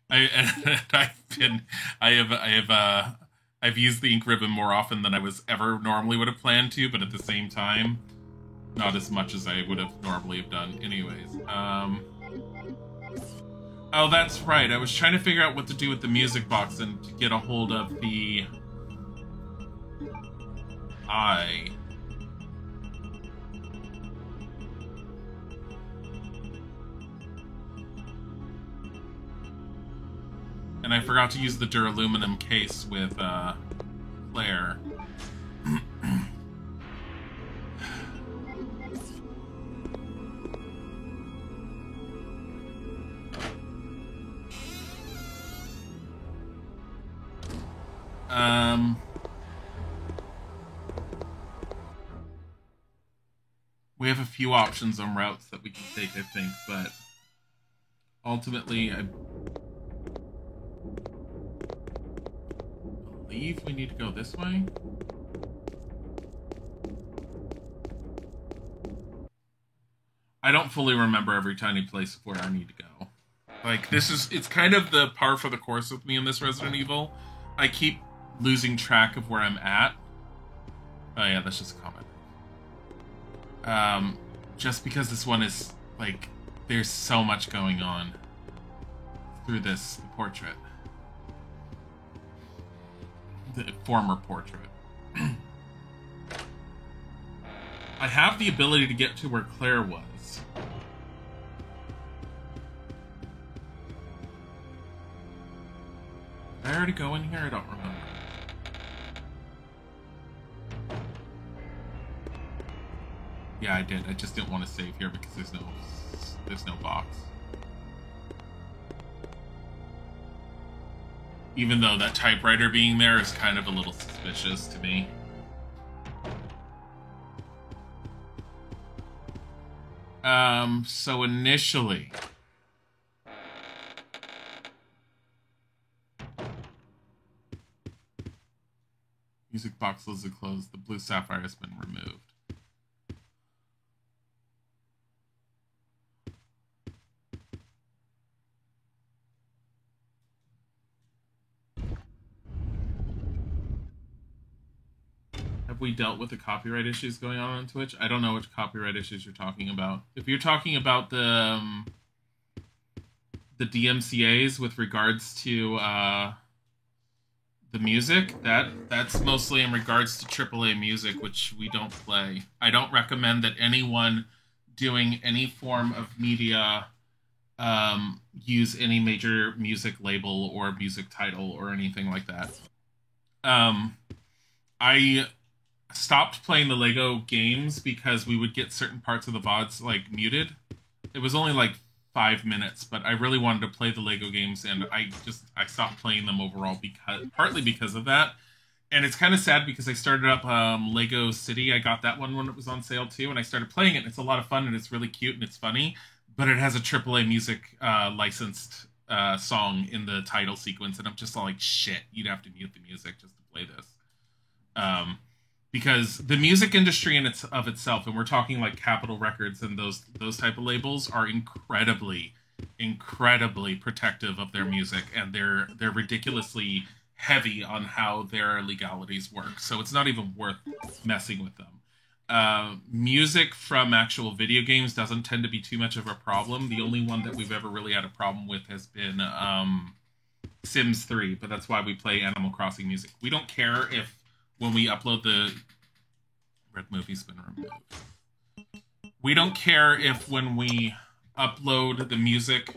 I've been, I've used the ink ribbon more often than I was ever normally would have planned to, but at the same time, not as much as I would have normally have done. Anyways, oh, that's right. I was trying to figure out what to do with the music box and to get a hold of the eye. And I forgot to use the duraluminum case with Claire. We have a few options on routes that we can take, I think, but ultimately, I believe we need to go this way. I don't fully remember every tiny place of where I need to go. Like, it's kind of the par for the course with me in this Resident Evil. I keep losing track of where I'm at. Oh yeah, that's just a comment. Just because this one is, like, there's so much going on through this portrait. The former portrait. I have the ability to get to where Claire was. Did I already go in here? I don't remember. Yeah, I did. I just didn't want to save here because there's no box. Even though that typewriter being there is kind of a little suspicious to me. So initially... Music box lids are closed. The blue sapphire has been removed. Have we dealt with the copyright issues going on Twitch? I don't know which copyright issues you're talking about. If you're talking about the DMCA's with regards to the music, that's mostly in regards to AAA music, which we don't play. I don't recommend that anyone doing any form of media use any major music label or music title or anything like that. I stopped playing the Lego games because we would get certain parts of the VODs like muted. It was only like 5 minutes, but I really wanted to play the Lego games, and I stopped playing them overall partly because of that. And it's kind of sad because I started up Lego City. I got that one when it was on sale too, and I started playing it. And it's a lot of fun, and it's really cute and it's funny, but it has a AAA music licensed song in the title sequence, and I'm just all like, shit, you'd have to mute the music just to play this. Because the music industry of itself, and we're talking like Capitol Records and those type of labels, are incredibly protective of their music, and they're ridiculously heavy on how their legalities work. So it's not even worth messing with them. Music from actual video games doesn't tend to be too much of a problem. The only one that we've ever really had a problem with has been Sims 3, but that's why we play Animal Crossing music. We don't care if when we upload the Red Movie's been removed. We don't care if when we upload the music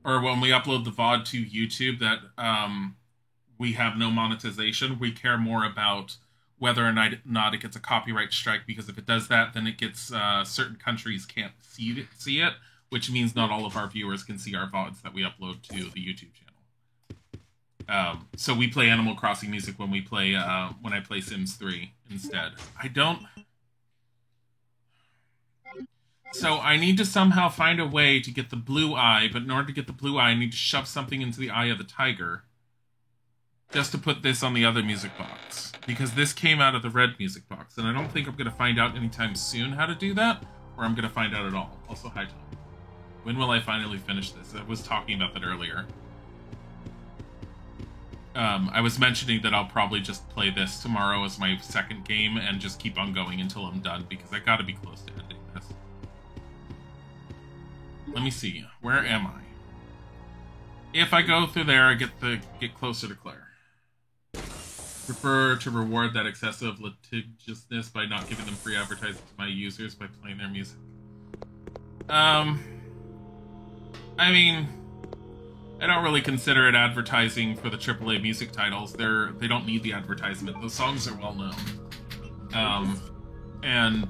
or when we upload the VOD to YouTube that we have no monetization. We care more about whether or not it gets a copyright strike, because if it does that, then it gets certain countries can't see it, which means not all of our viewers can see our VODs that we upload to the YouTube channel. So we play Animal Crossing music when we play when I play Sims 3 instead. So I need to somehow find a way to get the blue eye, but in order to get the blue eye, I need to shove something into the eye of the tiger. Just to put this on the other music box. Because this came out of the red music box, and I don't think I'm going to find out anytime soon how to do that, or I'm going to find out at all. Also, hi Tom. When will I finally finish this? I was talking about that earlier. I was mentioning that I'll probably just play this tomorrow as my second game and just keep on going until I'm done because I gotta be close to ending this. Let me see. Where am I? If I go through there, I get closer to Claire. Prefer to reward that excessive litigiousness by not giving them free advertising to my users by playing their music. I mean, I don't really consider it advertising for the AAA music titles. They don't need the advertisement. Those songs are well known. And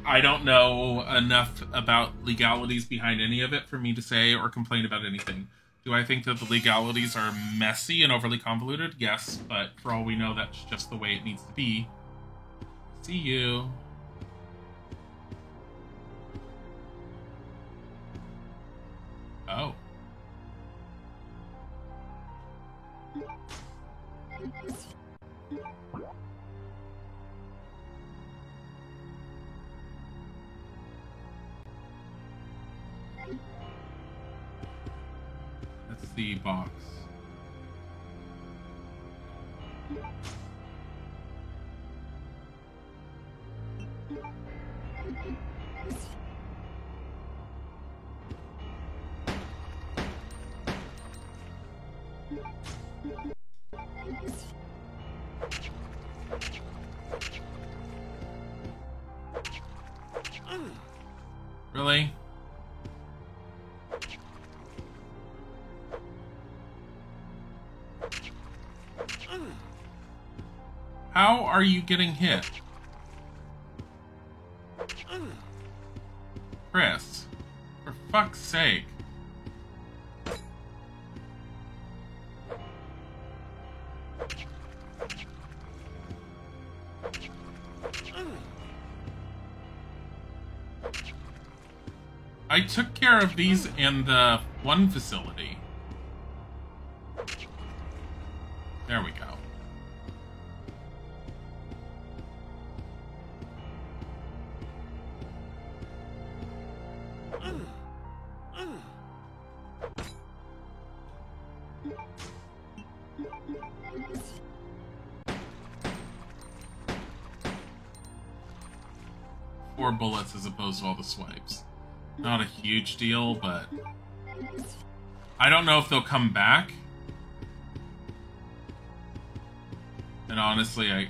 I don't know enough about legalities behind any of it for me to say or complain about anything. Do I think that the legalities are messy and overly convoluted? Yes, but for all we know, that's just the way it needs to be. See you. Oh. That's the box. Really? How are you getting hit? Chris, for fuck's sake. I took care of these in the one facility. There we go. Four bullets as opposed to all the swipes. Not a huge deal, but I don't know if they'll come back. And honestly, I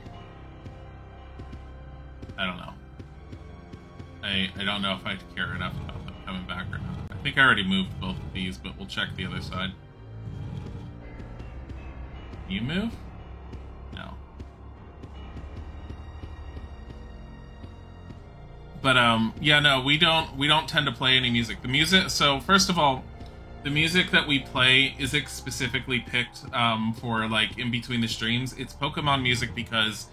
don't know. I don't know if I care enough about them coming back or not. I think I already moved both of these, but we'll check the other side. You move? No. But yeah, no, we don't tend to play any music. The music, so first of all, the music that we play isn't specifically picked for like in between the streams. It's Pokemon music because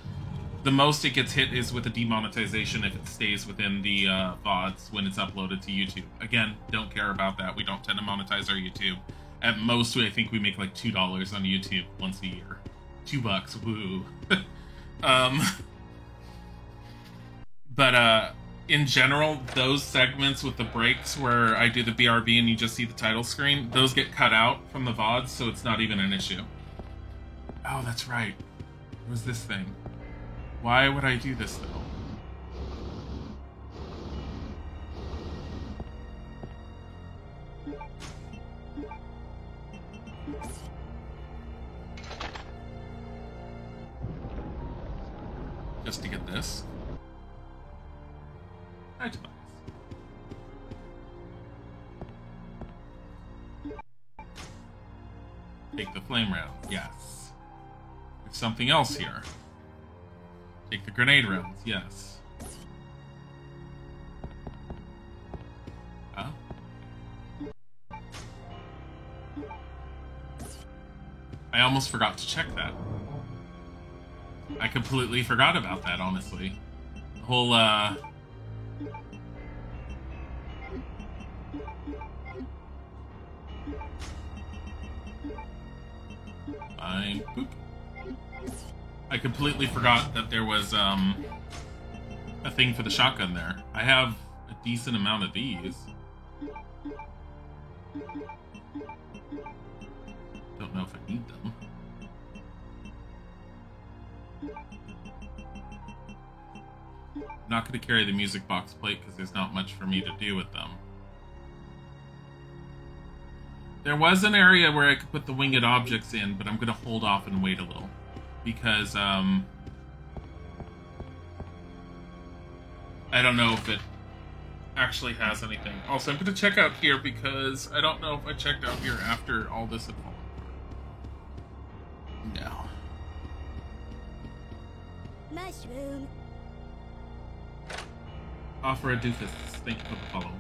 the most it gets hit is with a demonetization if it stays within the VODs when it's uploaded to YouTube. Again, don't care about that. We don't tend to monetize our YouTube. At most, I think we make like $2 on YouTube once a year. $2, woo. But in general, those segments with the breaks where I do the BRB and you just see the title screen, those get cut out from the VODs, so it's not even an issue. Oh, that's right. It was this thing. Why would I do this, though? Just to get this. Hi, Tobias. Take the flame round. Yes. There's something else here. Take the grenade rounds. Yes. Huh? I almost forgot to check that. I completely forgot about that, honestly. The whole, Boop. I completely forgot that there was, a thing for the shotgun there. I have a decent amount of these. Don't know if I need them. not going to carry the music box plate because there's not much for me to do with them. There was an area where I could put the winged objects in, but I'm going to hold off and wait a little. Because, I don't know if it actually has anything. Also, I'm going to check out here because I don't know if I checked out here after all this had fallen apart. No. Mushroom. Offer a doofus. Thank you for the follow.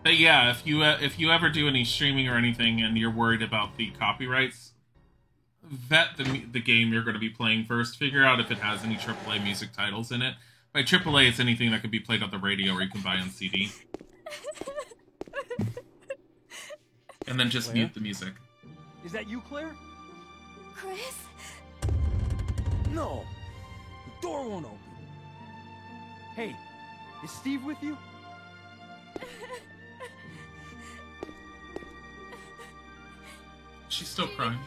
But yeah, if you ever do any streaming or anything and you're worried about the copyrights, vet the game you're going to be playing first. Figure out if it has any AAA music titles in it. By AAA, it's anything that can be played on the radio or you can buy on CD. And then just mute the music. Is that you, Claire? Chris? No! The door won't open. Hey, is Steve with you? She's still crying.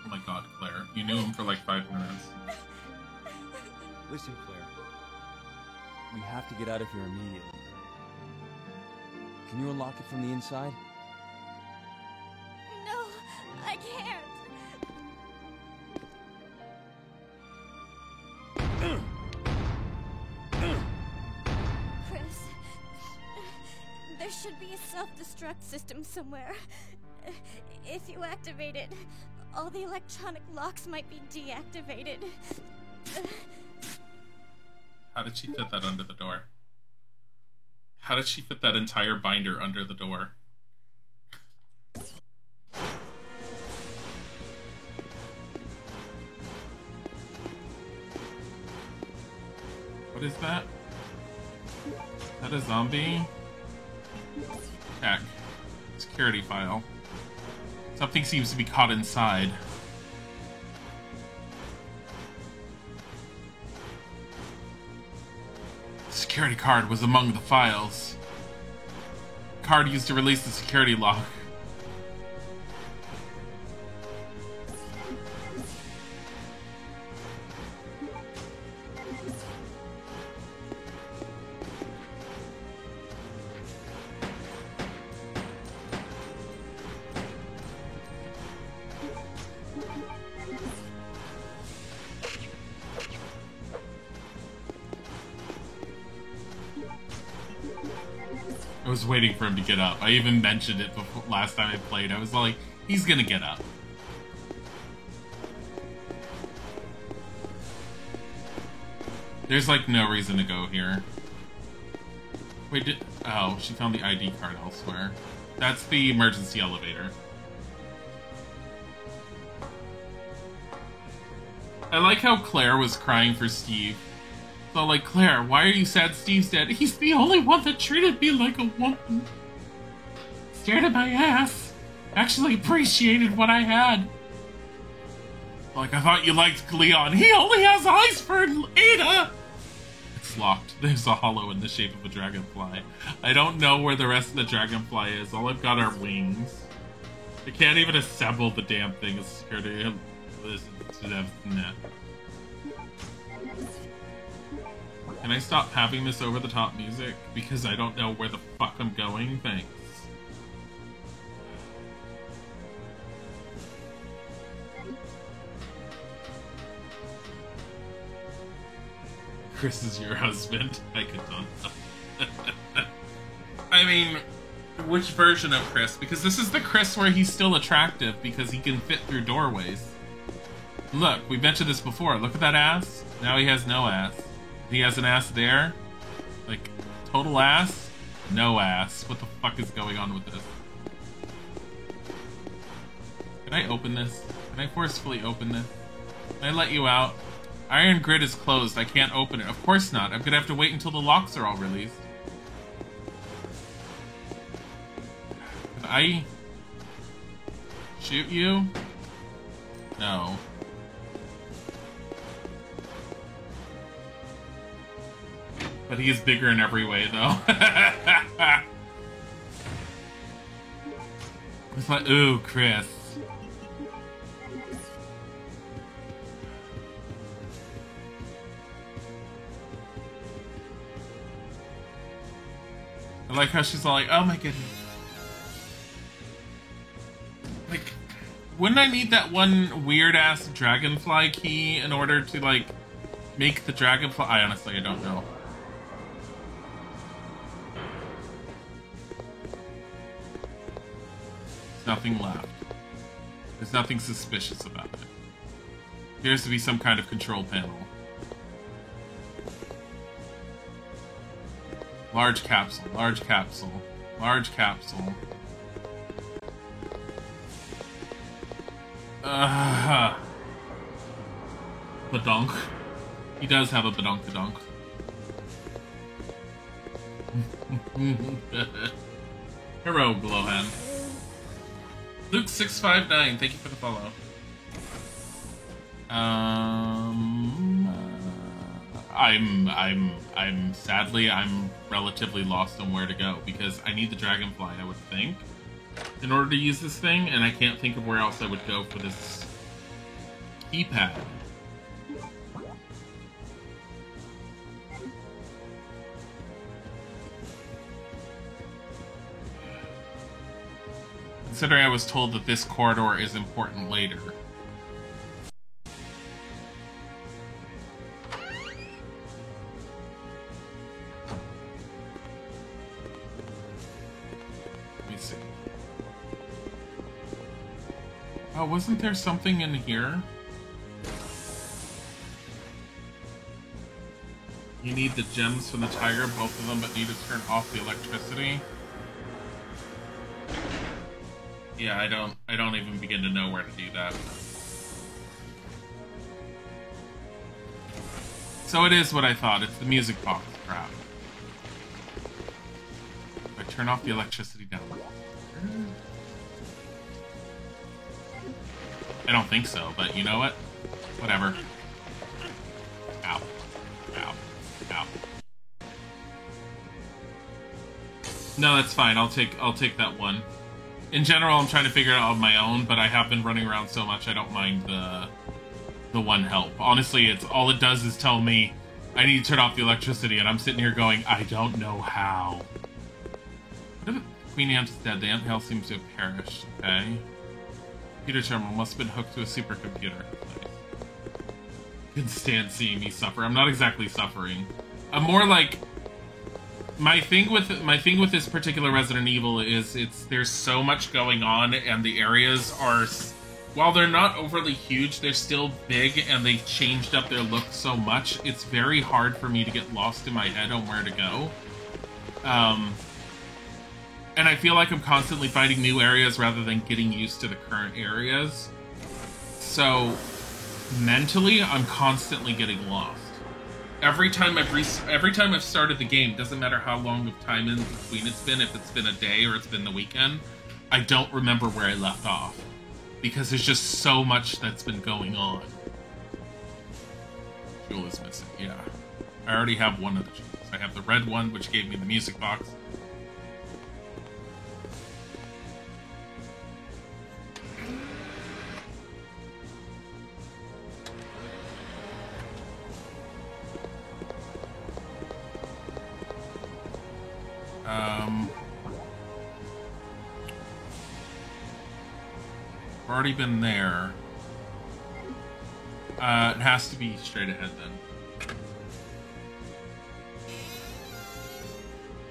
Oh my god, Claire. You knew him for like 5 minutes. Listen, Claire. We have to get out of here immediately. Can you unlock it from the inside? No, I can't. Chris, there should be a self-destruct system somewhere. If you activate it, all the electronic locks might be deactivated. How did she fit that under the door? How did she fit that entire binder under the door? What is that? Is that a zombie? Check. Security file. Something seems to be caught inside. Security card was among the files. Card used to release the security lock. I was waiting for him to get up. I even mentioned it before, last time I played. I was like, he's gonna get up. There's like no reason to go here. Wait, oh, she found the ID card elsewhere. That's the emergency elevator. I like how Claire was crying for Steve. So, like, Claire, why are you sad Steve's dead? He's the only one that treated me like a woman. Stared at my ass. Actually appreciated what I had. Like, I thought you liked Leon. He only has eyes for Ada! It's locked. There's a hollow in the shape of a dragonfly. I don't know where the rest of the dragonfly is. All I've got are wings. I can't even assemble the damn thing as security. Nah. Can I stop having this over-the-top music? Because I don't know where the fuck I'm going? Thanks. Chris is your husband. I could not. I mean, which version of Chris? Because this is the Chris where he's still attractive because he can fit through doorways. Look, we mentioned this before. Look at that ass. Now he has no ass. He has an ass there. Like, total ass? No ass. What the fuck is going on with this? Can I open this? Can I forcefully open this? Can I let you out? Iron Grid is closed. I can't open it. Of course not. I'm gonna have to wait until the locks are all released. Can I shoot you? No. But he is bigger in every way, though. It's like, ooh, Chris. I like how she's all like, oh my goodness. Like, wouldn't I need that one weird-ass dragonfly key in order to, like, make the dragonfly? I honestly don't know. There's nothing left. There's nothing suspicious about it. Appears to be some kind of control panel. Large capsule, large capsule, large capsule. Badonk. He does have a badonkadonk. Hello, Glowhand. Luke659, thank you for the follow. I'm relatively lost on where to go because I need the dragonfly, I would think, in order to use this thing, and I can't think of where else I would go for this keypad. Considering I was told that this corridor is important later. Oh, wasn't there something in here? You need the gems from the tiger, both of them, but need to turn off the electricity. Yeah, I don't even begin to know where to do that. So it is what I thought. It's the music box crap. If I turn off the electricity down. I don't think so, but you know what? Whatever. Ow. Ow. Ow. No, that's fine. I'll take that one. In general, I'm trying to figure it out on my own, but I have been running around so much I don't mind the one help. Honestly, it's all it does is tell me I need to turn off the electricity, and I'm sitting here going, I don't know how. What if Queen Ant is dead? The ant hill seems to have perished. Okay. Computer terminal must have been hooked to a supercomputer. Nice. You can stand seeing me suffer. I'm not exactly suffering. I'm more like my thing with this particular Resident Evil is there's so much going on, and the areas are, while they're not overly huge, they're still big, and they've changed up their look so much. It's very hard for me to get lost in my head on where to go. And I feel like I'm constantly finding new areas rather than getting used to the current areas. So, mentally, I'm constantly getting lost. Every time I've started the game, doesn't matter how long of time in between it's been, if it's been a day or it's been the weekend, I don't remember where I left off. Because there's just so much that's been going on. Jewel is missing, yeah. I already have one of the jewels. I have the red one, which gave me the music box. I've already been there. It has to be straight ahead then.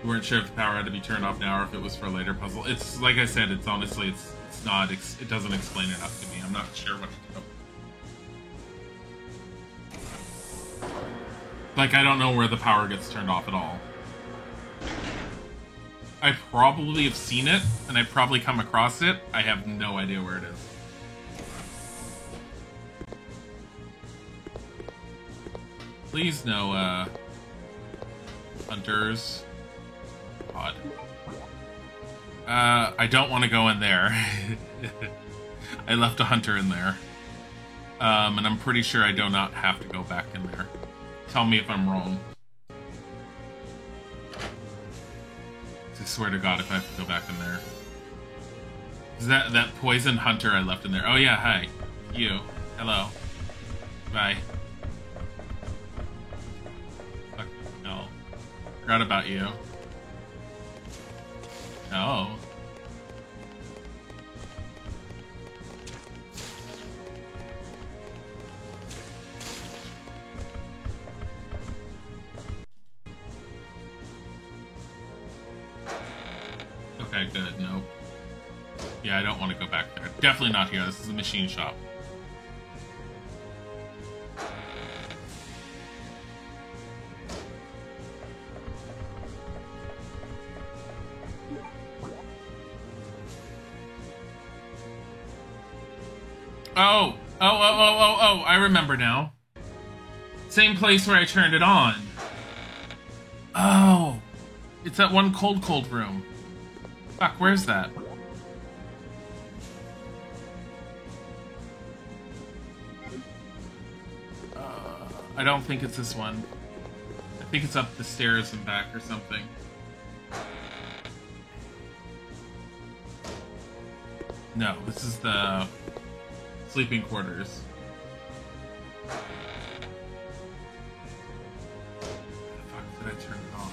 You weren't sure if the power had to be turned off now or if it was for a later puzzle. It's like I said. It's honestly, it's not. It doesn't explain enough to me. I'm not sure what to do. Like, I don't know where the power gets turned off at all. I probably have seen it, and I've probably come across it. I have no idea where it is. Please no, hunters. God. I don't want to go in there. I left a hunter in there. And I'm pretty sure I do not have to go back in there. Tell me if I'm wrong. I swear to God if I have to go back in there. Is that poison hunter I left in there? Oh yeah, hi. You. Hello. Bye. Fuck no. Forgot about you. Oh. Okay, good. Nope. Yeah, I don't want to go back there. Definitely not here. This is a machine shop. Oh! Oh, I remember now. Same place where I turned it on. Oh! It's that one cold room. Fuck, where's that? I don't think it's this one. I think it's up the stairs and back or something. No, this is the sleeping quarters. Fuck, did I turn it on?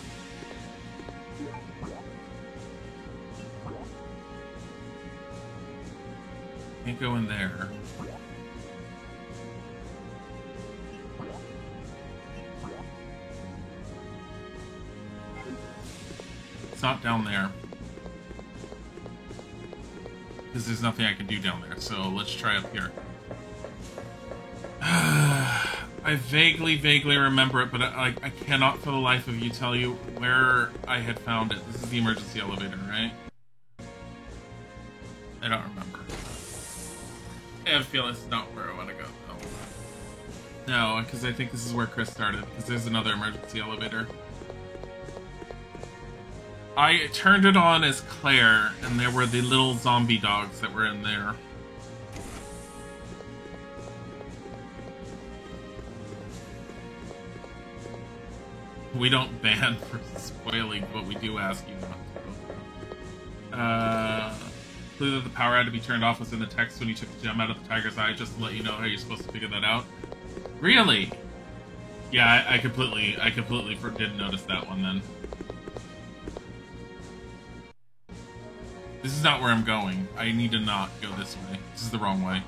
Can't go in there. It's not down there. Because there's nothing I can do down there, so let's try up here. I vaguely remember it, but I cannot for the life of you tell you where I had found it. This is the emergency elevator, right? I don't remember. I have a feeling it's not where I want to go, though. No, because I think this is where Chris started, because there's another emergency elevator. I turned it on as Claire, and there were the little zombie dogs that were in there. We don't ban for spoiling, but we do ask you not to. Clue that the power had to be turned off was in the text when you took the gem out of the tiger's eye, just to let you know how you're supposed to figure that out. Really? Yeah, I completely didn't notice that one then. This is not where I'm going. I need to not go this way. This is the wrong way.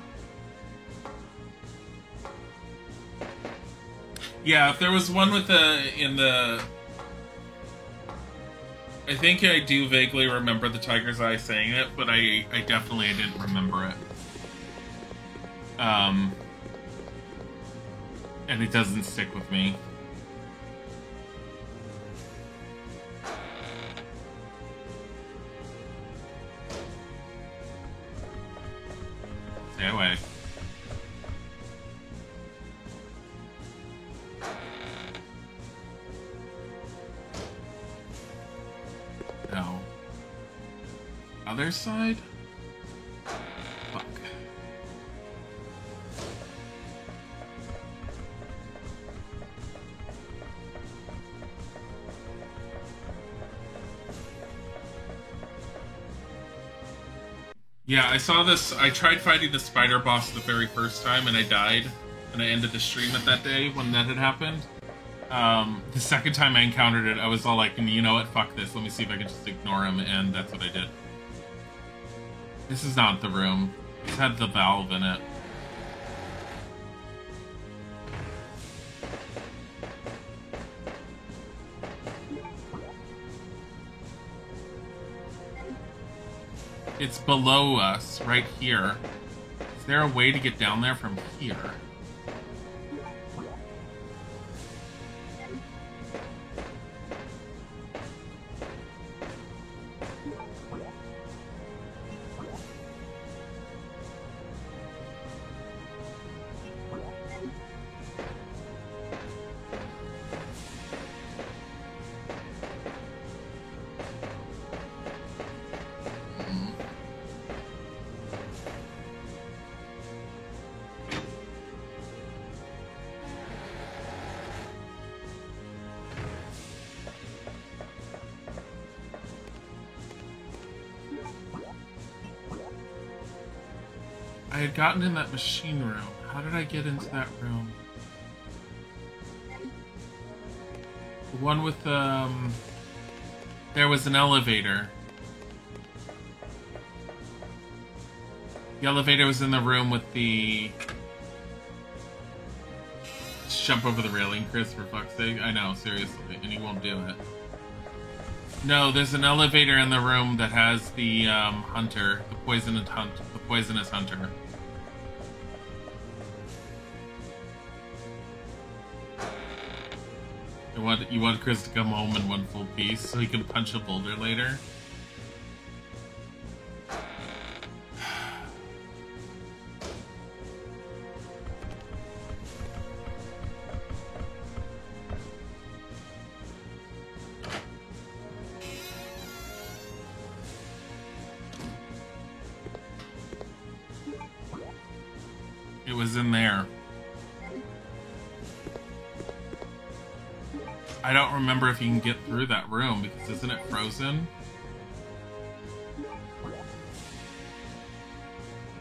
Yeah, if there was one with I think I do vaguely remember the tiger's eye saying it, but I definitely didn't remember it. And it doesn't stick with me. Stay away. No. Other side? Fuck. Yeah, I saw this. I tried fighting the spider boss the very first time and I died. And I ended the stream at that day when that had happened. The second time I encountered it, I was all like, you know what, fuck this. Let me see if I can just ignore him, and that's what I did. This is not the room. It had the valve in it. It's below us, right here. Is there a way to get down there from here? had gotten in that machine room. How did I get into that room? The one with there was an elevator. The elevator was in the room with the... Just jump over the railing, Chris, for fuck's sake. I know, seriously, and you won't do it. No, there's an elevator in the room that has the hunter, the poisonous hunter. You want Chris to come home in one full piece so he can punch a boulder later? It was in there. I don't remember if you can get through that room, because isn't it frozen?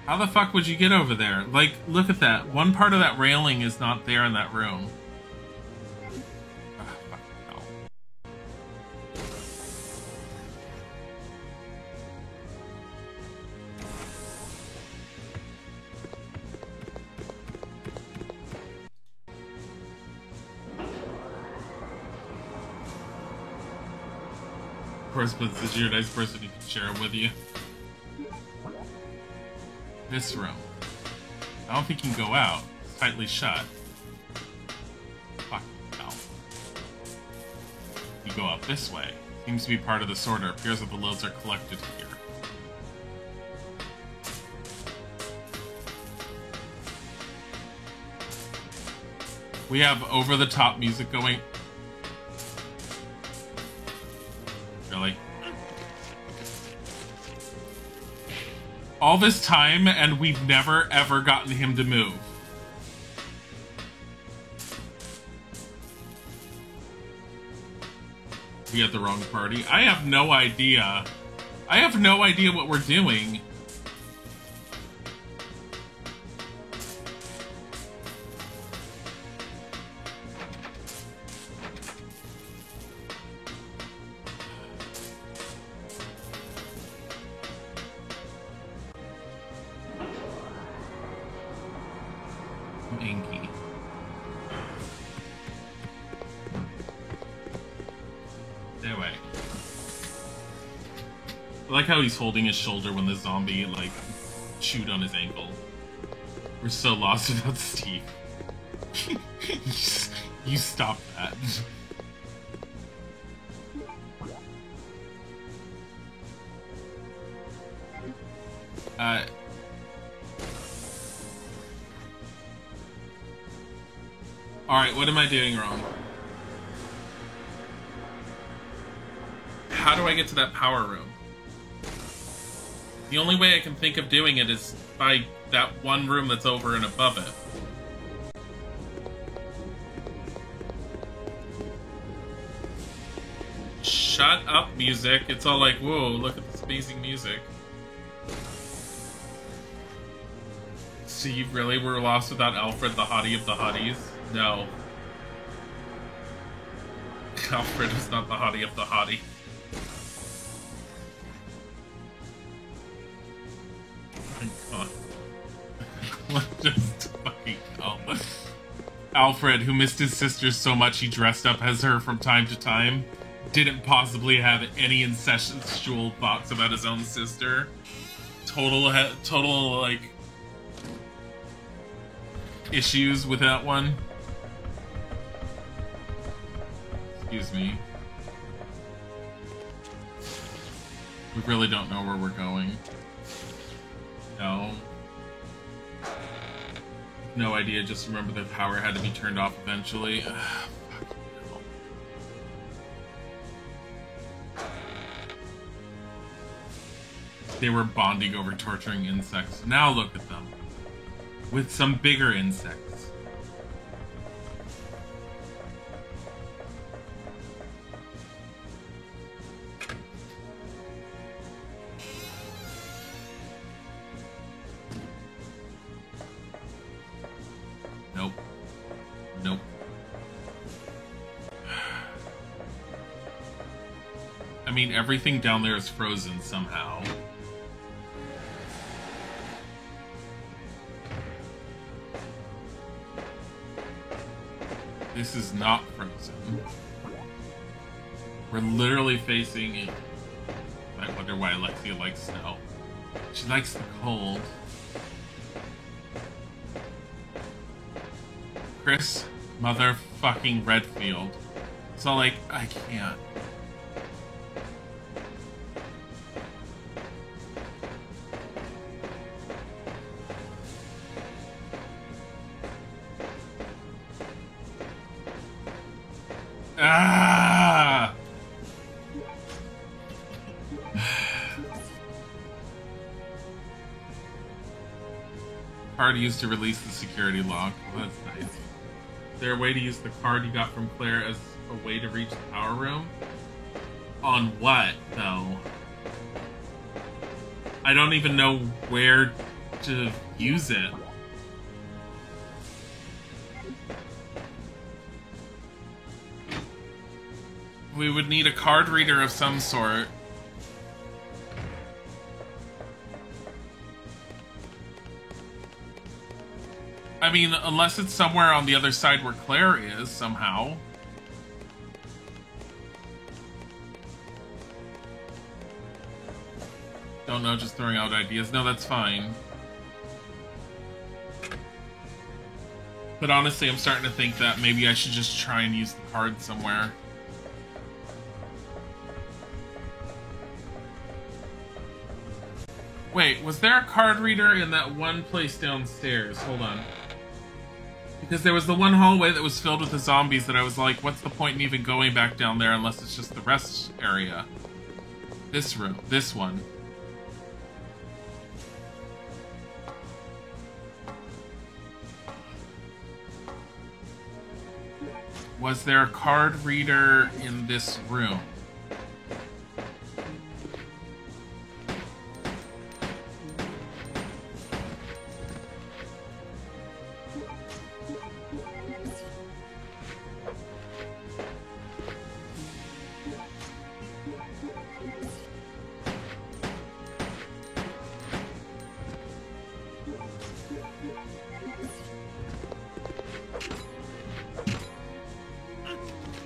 How the fuck would you get over there? Like, look at that. One part of that railing is not there in that room. Ah, fucking hell. Of course, but since you're a nice person, you can share it with you. This room. I don't think you can go out. It's tightly shut. Fucking hell. You go up this way. Seems to be part of the sorter. Appears that the loads are collected here. We have over-the-top music going. Really? All this time, and we've never, ever gotten him to move. We at the wrong party. I have no idea. I have no idea what we're doing. Inky. Stay away. I like how he's holding his shoulder when the zombie, like, chewed on his ankle. We're so lost without Steve. You stop that. Alright, what am I doing wrong? How do I get to that power room? The only way I can think of doing it is by that one room that's over and above it. Shut up, music. It's all like, whoa, look at this amazing music. See, really? We're lost without Alfred, the hottie of the hotties? No. Alfred is not the hottie of the hottie. Oh my god. What just fucking hell? Alfred, who missed his sister so much he dressed up as her from time to time, didn't possibly have any incestual thoughts about his own sister. Total, like, issues with that one. Excuse me. We really don't know where we're going. No. No idea, just remember the power had to be turned off eventually. They were bonding over torturing insects. Now look at them. With some bigger insects. I mean, everything down there is frozen somehow. This is not frozen. We're literally facing it. I wonder why Alexia likes snow. She likes the cold. Chris motherfucking Redfield. So, like, I can't. Ah! Card used to release the security lock. Well, that's nice. Is there a way to use the card you got from Claire as a way to reach the power room? On what, though? I don't even know where to use it. We would need a card reader of some sort. I mean, unless it's somewhere on the other side where Claire is, somehow. Don't know, just throwing out ideas. No, that's fine. But honestly, I'm starting to think that maybe I should just try and use the card somewhere. Wait, was there a card reader in that one place downstairs? Hold on. Because there was the one hallway that was filled with the zombies that I was like, what's the point in even going back down there unless it's just the rest area? This room. This one. Was there a card reader in this room?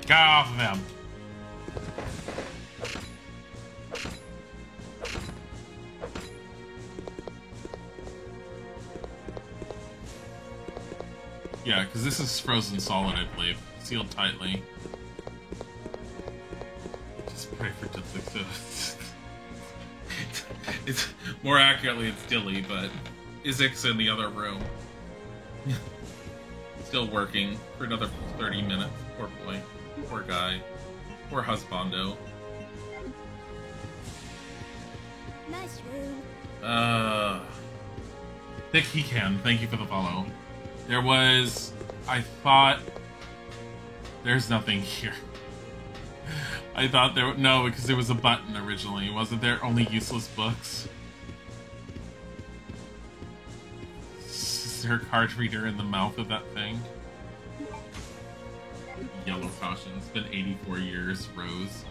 Get off of him. Yeah, because this is frozen solid, I believe. Sealed tightly. Just pray for Dilly. It's more accurately, it's Dilly, but Izik's in the other room. Still working for another 30 minutes. Poor boy. Poor guy. Poor husbando. Nice room. Think he can. Thank you for the follow. There was... I thought... There's nothing here. I thought there... No, because there was a button originally. Wasn't there? Only useless books. Is there a card reader in the mouth of that thing? Yellow caution. It's been 84 years. Rose.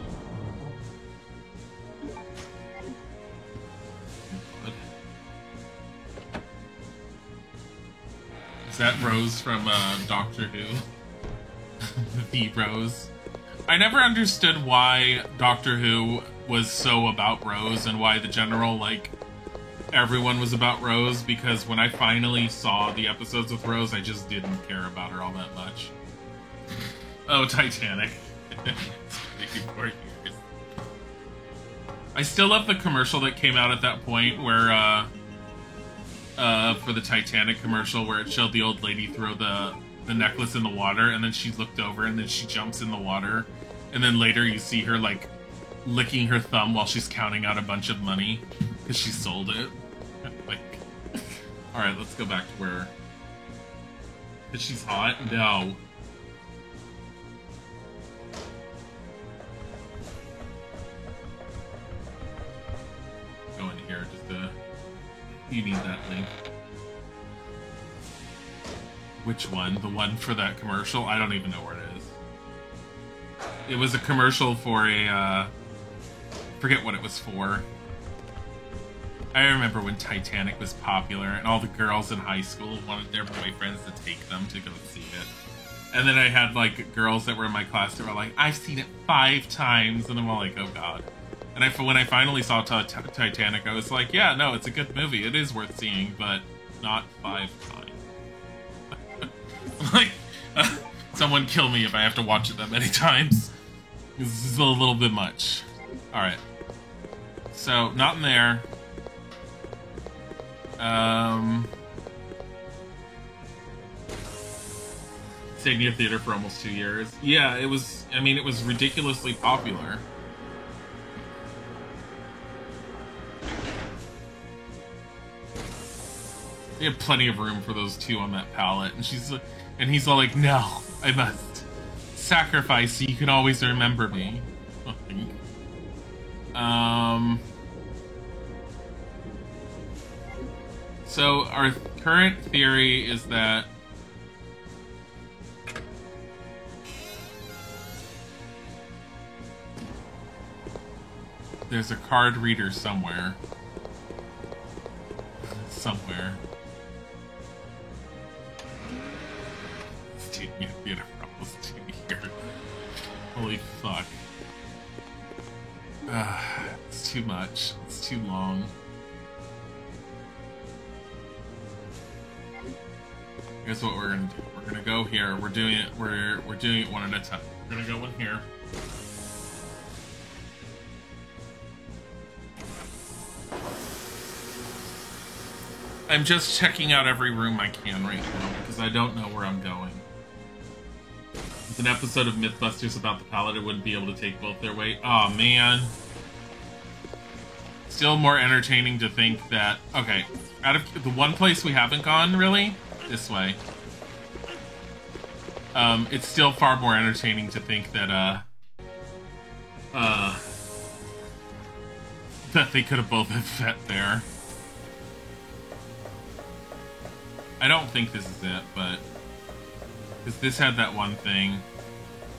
Is that Rose from Doctor Who? The Rose. I never understood why Doctor Who was so about Rose and why the general, like, everyone was about Rose, because when I finally saw the episodes with Rose, I just didn't care about her all that much. Oh, Titanic. 84 years. I still love the commercial that came out at that point where, for the Titanic commercial, where it showed the old lady throw the necklace in the water, and then she looked over, and then she jumps in the water, and then later you see her, like, licking her thumb while she's counting out a bunch of money, because she sold it. Like, alright, let's go back to where... Is she's hot? No. Go in here, just you need that link. Which one? The one for that commercial? I don't even know where it is. It was a commercial for a forget what it was for. I remember when Titanic was popular and all the girls in high school wanted their boyfriends to take them to go see it. And then I had like girls that were in my class that were like, I've seen it 5 times. And I'm all like, oh god. And when I finally saw Titanic, I was like, yeah, no, it's a good movie. It is worth seeing, but not 5 times. Like, someone kill me if I have to watch it that many times. This is a little bit much. Alright. So, not in there. Stayed near theater for almost 2 years. Yeah, it was, I mean, it was ridiculously popular. They have plenty of room for those 2 on that pallet. And he's all like, no, I must sacrifice so you can always remember me. So our current theory is that there's a card reader somewhere. Somewhere. Theater for almost 2 years. Holy fuck. It's too much. It's too long. Here's what we're gonna do. We're gonna go here. We're doing it. We're doing it one at a time. We're gonna go in here. I'm just checking out every room I can right now because I don't know where I'm going. It's an episode of Mythbusters about the pallet. It wouldn't be able to take both their weight. Oh man. Still more entertaining to think that, okay, out of the one place we haven't gone really, this way. It's still far more entertaining to think that that they could have both been fit there. I don't think this is it, but because this had that one thing.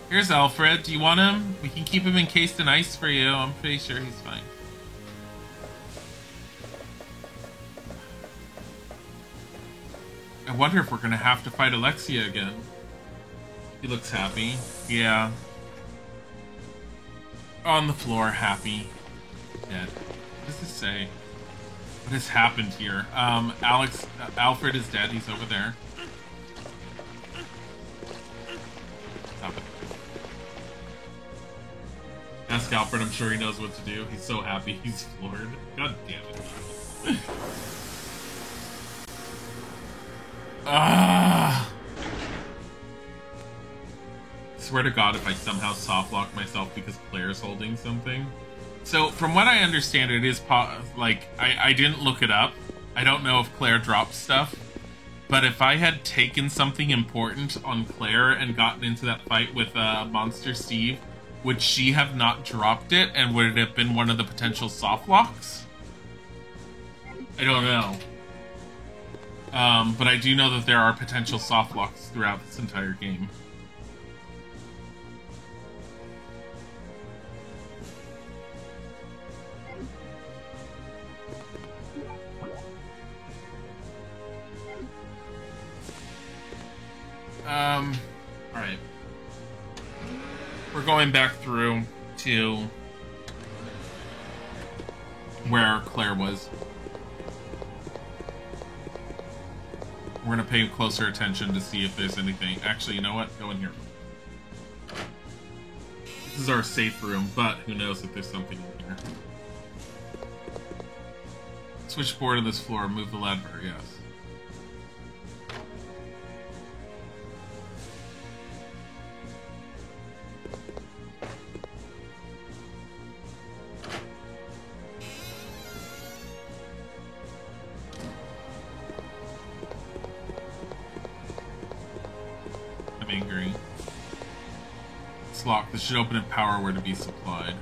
Here's Alfred. Do you want him? We can keep him encased in ice for you. I'm pretty sure he's fine. I wonder if we're gonna have to fight Alexia again. He looks happy. Yeah. On the floor, happy. Dead. What does this say? What has happened here? Alfred is dead. He's over there. Stop it. Ask Alfred. I'm sure he knows what to do. He's so happy. He's floored. God damn it. Swear to God if I somehow softlock myself because Claire's holding something. So, from what I understand, it is, I didn't look it up. I don't know if Claire dropped stuff. But if I had taken something important on Claire and gotten into that fight with Monster Steve, would she have not dropped it? And would it have been one of the potential softlocks? I don't know. But I do know that there are potential softlocks throughout this entire game. Alright. We're going back through to where Claire was. We're gonna pay closer attention to see if there's anything. Actually, you know what? Go in here. This is our safe room, but who knows if there's something in here. Switchboard on this floor. Move the lever. Yes. Locked. This should open if power were to be supplied.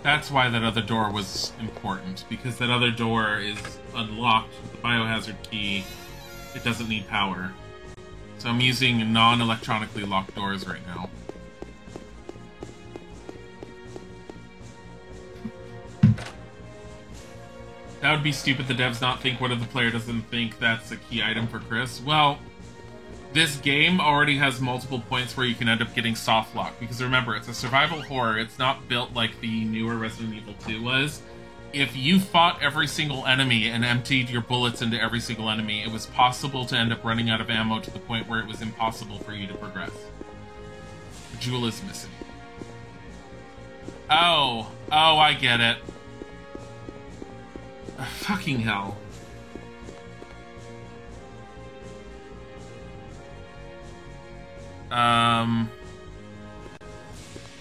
That's why that other door was important, because that other door is unlocked with the biohazard key. It doesn't need power. So I'm using non-electronically locked doors right now. That would be stupid. The devs not think. What if the player doesn't think that's a key item for Chris? Well, this game already has multiple points where you can end up getting soft lock. Because remember, it's a survival horror. It's not built like the newer Resident Evil 2 was. If you fought every single enemy and emptied your bullets into every single enemy, it was possible to end up running out of ammo to the point where it was impossible for you to progress. Jewel is missing. Oh, I get it. Fucking hell.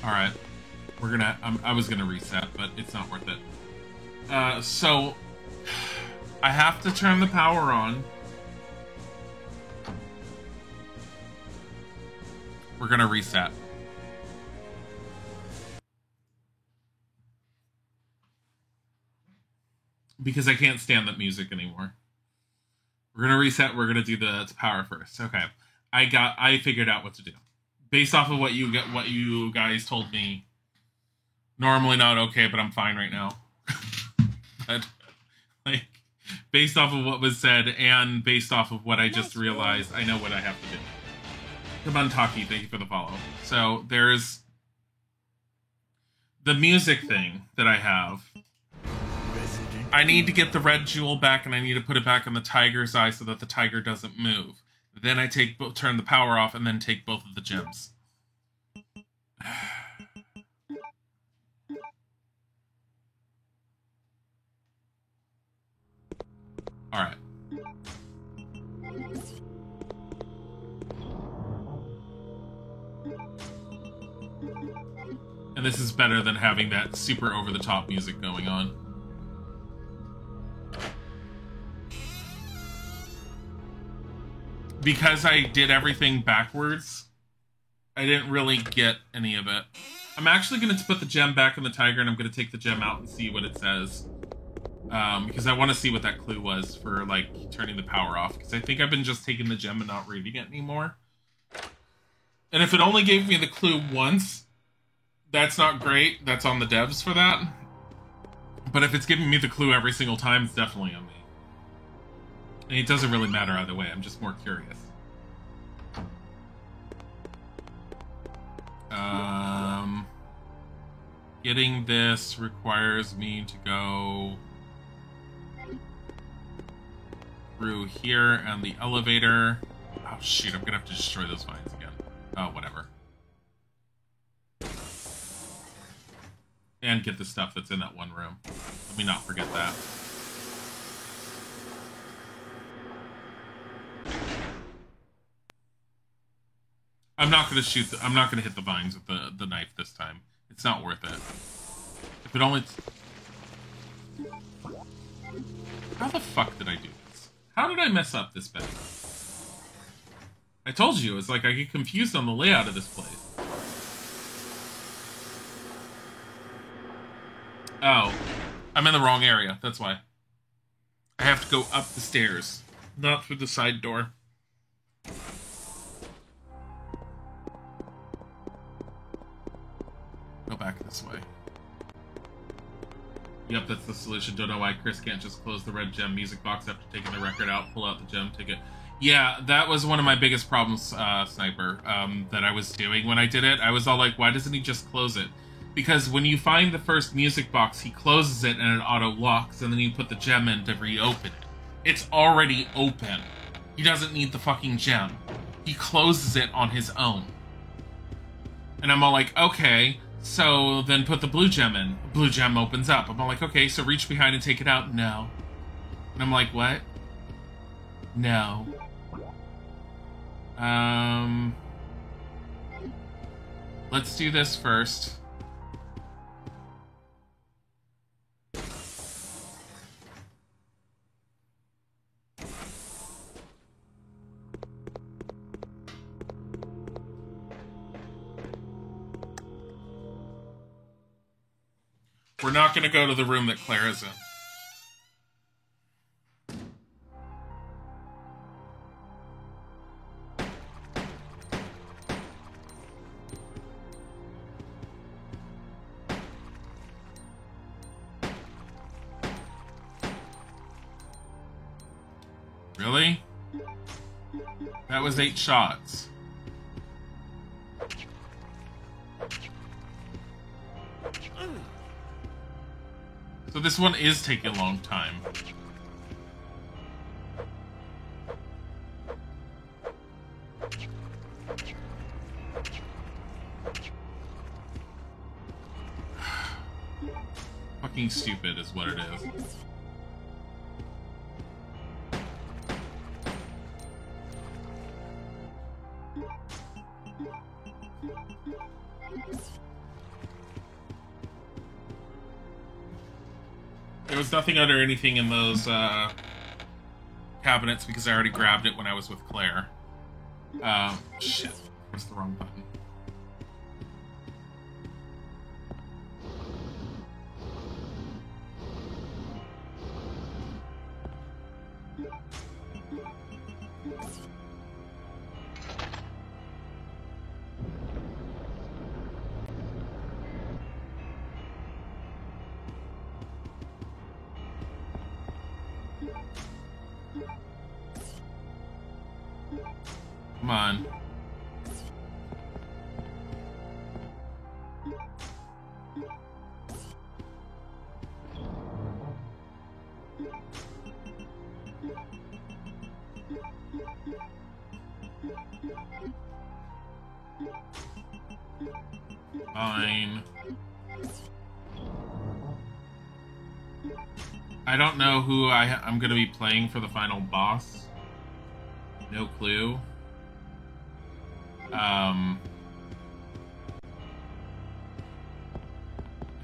Alright. We're gonna... I was gonna reset, but it's not worth it. So... I have to turn the power on. We're gonna reset. Because I can't stand that music anymore. We're gonna reset. We're gonna do the power first. Okay, I figured out what to do based off of what you guys told me. Normally not okay, but I'm fine right now. But like, based off of what was said and based off of what I just realized, I know what I have to do. Come on, Taki, thank you for the follow. So there's the music thing that I have. I need to get the red jewel back, and I need to put it back in the tiger's eye so that the tiger doesn't move. Then I turn the power off, and then take both of the gems. Alright. And this is better than having that super over-the-top music going on. Because I did everything backwards, I didn't really get any of it. I'm actually going to put the gem back in the tiger, and I'm going to take the gem out and see what it says. Because I want to see what that clue was for, like, turning the power off. Because I think I've been just taking the gem and not reading it anymore. And if it only gave me the clue once, that's not great. That's on the devs for that. But if it's giving me the clue every single time, it's definitely on me. And it doesn't really matter either way. I'm just more curious. Getting this requires me to go through here and the elevator. Oh shoot, I'm gonna have to destroy those vines again. Oh, whatever. And get the stuff that's in that one room. Let me not forget that. I'm not gonna shoot. I'm not gonna hit the vines with the knife this time. It's not worth it. If it only. How the fuck did I do this? How did I mess up this bad? I told you, it's like I get confused on the layout of this place. Oh, I'm in the wrong area. That's why. I have to go up the stairs, not through the side door. Go back this way. Yep, that's the solution. Don't know why Chris can't just close the red gem music box after taking the record out, pull out the gem, take it. Yeah, that was one of my biggest problems, Sniper, that I was doing when I did it. I was all like, why doesn't he just close it? Because when you find the first music box, he closes it and it auto-locks, and then you put the gem in to reopen it. It's already open. He doesn't need the fucking gem. He closes it on his own. And I'm all like, okay, so then put the blue gem in. Blue gem opens up. I'm all like, okay, so reach behind and take it out. No. And I'm like, what? No. Let's do this first. We're not going to go to the room that Claire is in. That was 8 shots. So this one is taking a long time. Fucking stupid is what it is. There was nothing under anything in those cabinets because I already grabbed it when I was with Claire. Shit. Pressed the wrong button. Come on. Fine. I don't know who I'm going to be playing for the final boss. No clue. I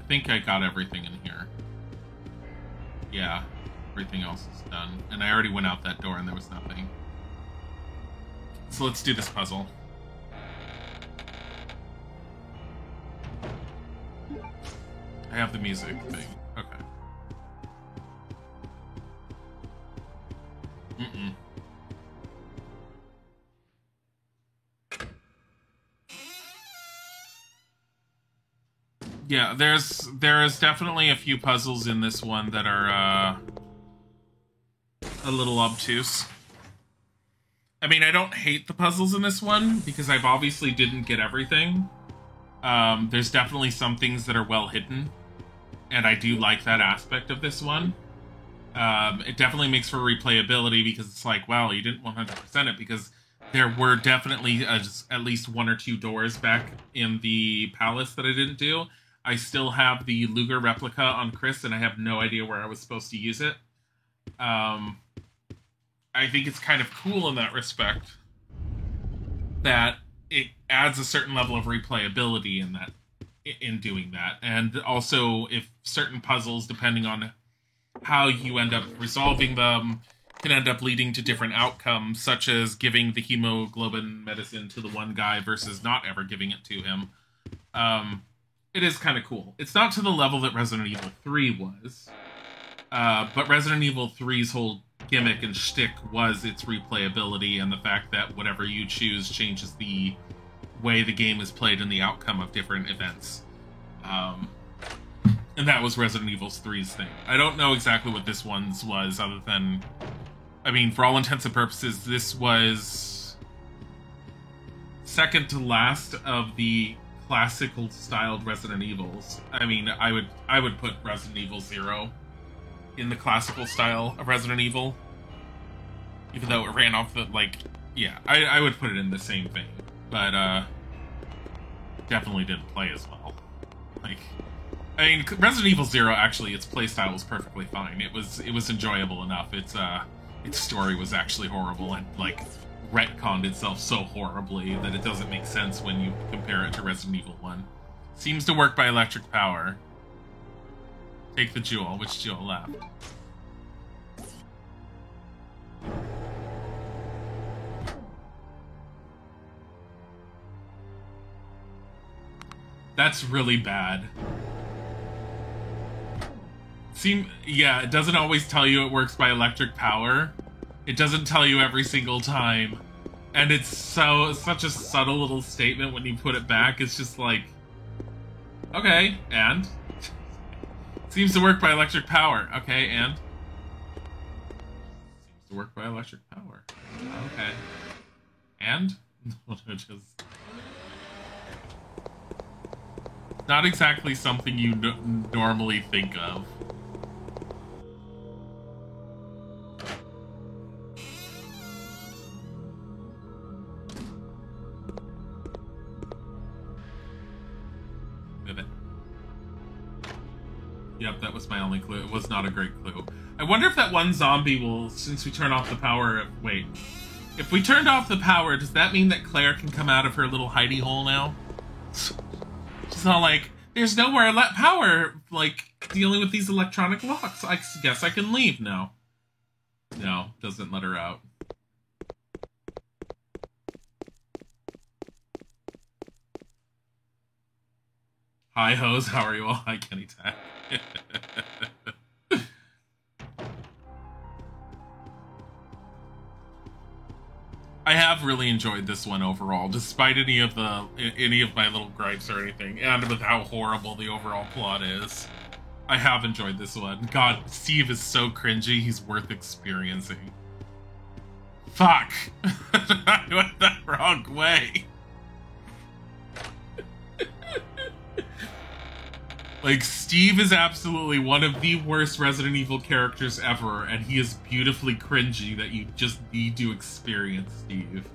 think I got everything in here. Yeah, everything else is done. And I already went out that door and there was nothing. So let's do this puzzle. I have the music thing. Okay. Mm-mm. Yeah, there's definitely a few puzzles in this one that are a little obtuse. I mean, I don't hate the puzzles in this one because I've obviously didn't get everything. There's definitely some things that are well hidden, and I do like that aspect of this one. It definitely makes for replayability because it's like, well, you didn't 100% it because there were definitely at least 1 or 2 doors back in the palace that I didn't do. I still have the Luger replica on Chris, and I have no idea where I was supposed to use it. I think it's kind of cool in that respect that it adds a certain level of replayability in doing that. And also, if certain puzzles, depending on how you end up resolving them, can end up leading to different outcomes, such as giving the hemoglobin medicine to the one guy versus not ever giving it to him. It is kind of cool. It's not to the level that Resident Evil 3 was, but Resident Evil 3's whole gimmick and shtick was its replayability and the fact that whatever you choose changes the way the game is played and the outcome of different events. And that was Resident Evil 3's thing. I don't know exactly what this one's was, other than... I mean, for all intents and purposes, this was second to last of the classical styled Resident Evils. I mean, I would put Resident Evil 0 in the classical style of Resident Evil. Even though it ran off the, like... Yeah, I would put it in the same vein. But, definitely didn't play as well. Like... I mean, Resident Evil 0, actually, its playstyle was perfectly fine. It was enjoyable enough. Its story was actually horrible and, like, retconned itself so horribly that it doesn't make sense when you compare it to Resident Evil 1. Seems to work by electric power. Take the jewel. Which jewel left? That's really bad. Yeah, it doesn't always tell you it works by electric power. It doesn't tell you every single time. And it's such a subtle little statement when you put it back. It's just like, okay, and? Seems to work by electric power. Okay, and? Seems to work by electric power. Okay. And? Just... Not exactly something you normally think of. Yep, that was my only clue. It was not a great clue. I wonder if that one zombie will, since we turn off the power... Wait. If we turned off the power, does that mean that Claire can come out of her little hidey hole now? She's all like, there's nowhere power, like, dealing with these electronic locks. I guess I can leave now. No, doesn't let her out. Hi, hoes. How are you all? Hi, Kenny Tag. I have really enjoyed this one overall, despite any of my little gripes or anything, and with how horrible the overall plot is. I have enjoyed this one. God, Steve is so cringy, he's worth experiencing. Fuck! I went the wrong way. Like, Steve is absolutely one of the worst Resident Evil characters ever, and he is beautifully cringy that you just need to experience Steve.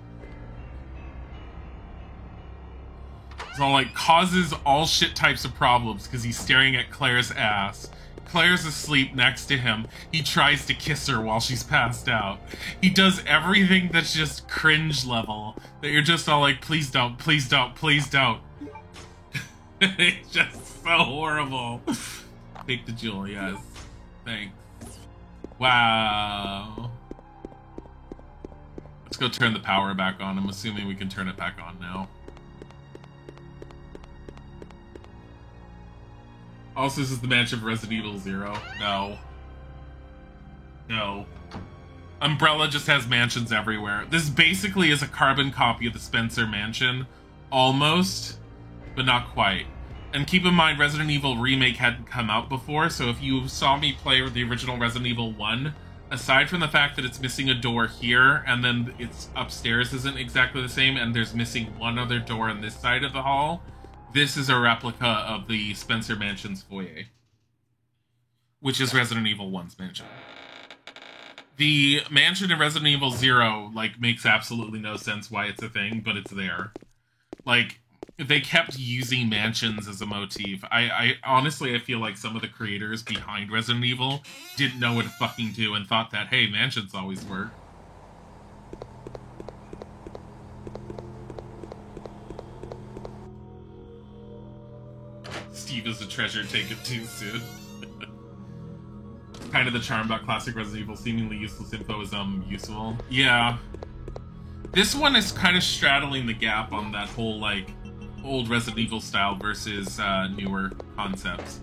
So, like, causes all shit types of problems because he's staring at Claire's ass. Claire's asleep next to him. He tries to kiss her while she's passed out. He does everything that's just cringe level, that you're just all like, please don't, please don't, please don't. It's just so horrible. Take the jewel, yes. Thanks. Wow. Let's go turn the power back on. I'm assuming we can turn it back on now. Also, this is the mansion of Resident Evil 0. No. No. Umbrella just has mansions everywhere. This basically is a carbon copy of the Spencer Mansion. Almost. But not quite. And keep in mind, Resident Evil Remake hadn't come out before, so if you saw me play with the original Resident Evil 1, aside from the fact that it's missing a door here, and then it's upstairs isn't exactly the same, and there's missing one other door on this side of the hall, this is a replica of the Spencer Mansion's foyer, which is Resident Evil 1's mansion. The mansion in Resident Evil 0, like, makes absolutely no sense why it's a thing, but it's there. Like, they kept using mansions as a motif. I honestly, I feel like some of the creators behind Resident Evil didn't know what to fucking do and thought that, hey, mansions always work. Steve is a treasure taken too soon. Kind of the charm about classic Resident Evil. Seemingly useless info is useful. Yeah. This one is kind of straddling the gap on that whole, like, old Resident Evil style versus newer concepts.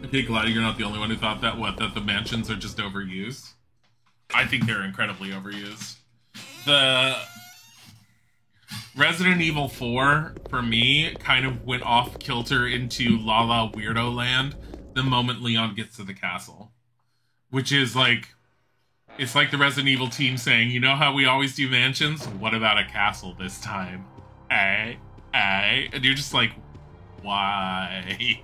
Okay, glad you're not the only one who thought that. What, that the mansions are just overused? I think they're incredibly overused. The Resident Evil 4, for me, kind of went off kilter into La La Weirdo Land the moment Leon gets to the castle. Which is like, it's like the Resident Evil team saying, you know how we always do mansions? What about a castle this time? And you're just like, why?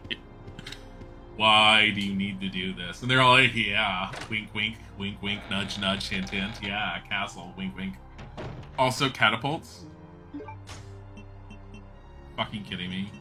Why do you need to do this? And they're all like, yeah, wink, wink, wink, wink, nudge, nudge, hint, hint, yeah, castle, wink, wink. Also, catapults. Fucking kidding me.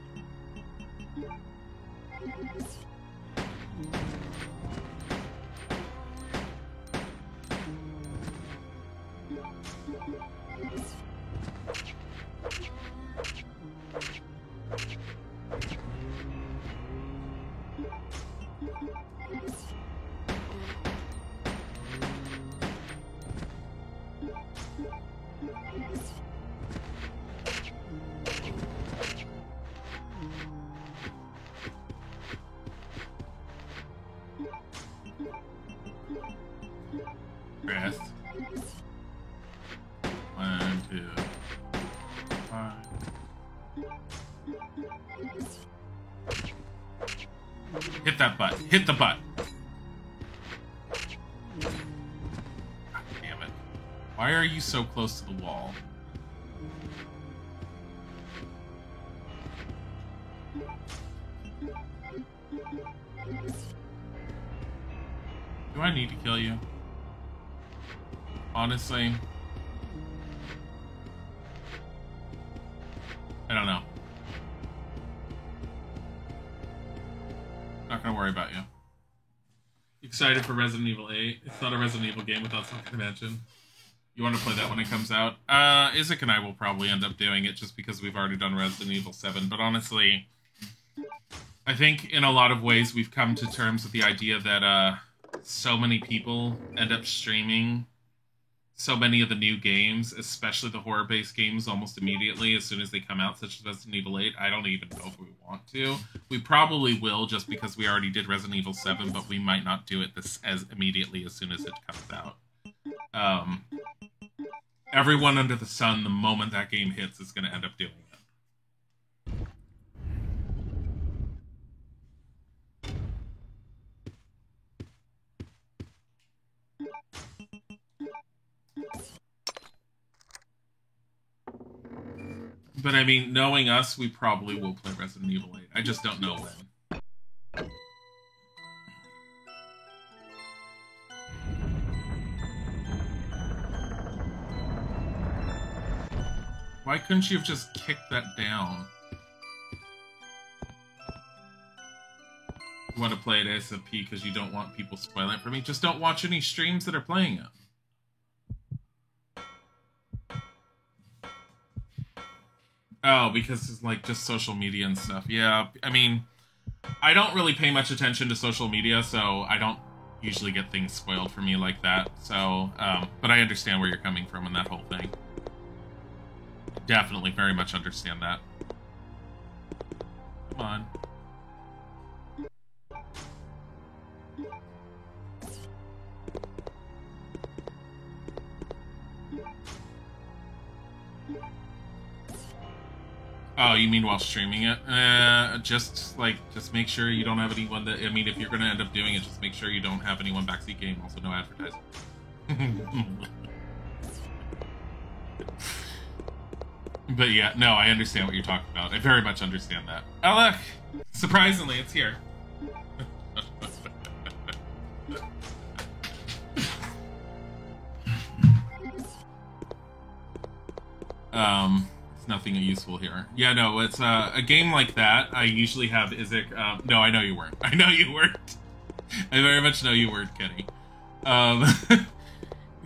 Breath. 1, 2, 5. Hit that butt. Hit the butt. God damn it. Why are you so close to the wall? Do I need to kill you? Honestly, I don't know. Not gonna worry about you. Excited for Resident Evil 8? It's not a Resident Evil game without some convention. You want to play that when it comes out? Isaac and I will probably end up doing it just because we've already done Resident Evil 7. But honestly, I think in a lot of ways we've come to terms with the idea that so many people end up streaming so many of the new games, especially the horror-based games, almost immediately as soon as they come out, such as Resident Evil 8. I don't even know if we want to. We probably will, just because we already did Resident Evil 7, but we might not do it as immediately as soon as it comes out. Everyone under the sun, the moment that game hits, is going to end up doing it. But I mean, knowing us, we probably will play Resident Evil 8. I just don't know when. Why couldn't you have just kicked that down? You want to play it ASAP because you don't want people spoiling it for me? Just don't watch any streams that are playing it. Oh, because it's like just social media and stuff. Yeah, I mean, I don't really pay much attention to social media, so I don't usually get things spoiled for me like that. So, but I understand where you're coming from in that whole thing. Definitely very much understand that. Come on. Oh, you mean while streaming it? Just make sure you don't have anyone that... I mean, if you're going to end up doing it, just make sure you don't have anyone backseat game. Also, no advertising. But yeah, no, I understand what you're talking about. I very much understand that. Oh, look! Surprisingly, it's here. Nothing useful here. Yeah, no, it's a game like that. I usually have Isaac. No, I know you weren't. I know you weren't. I very much know you weren't, Kenny.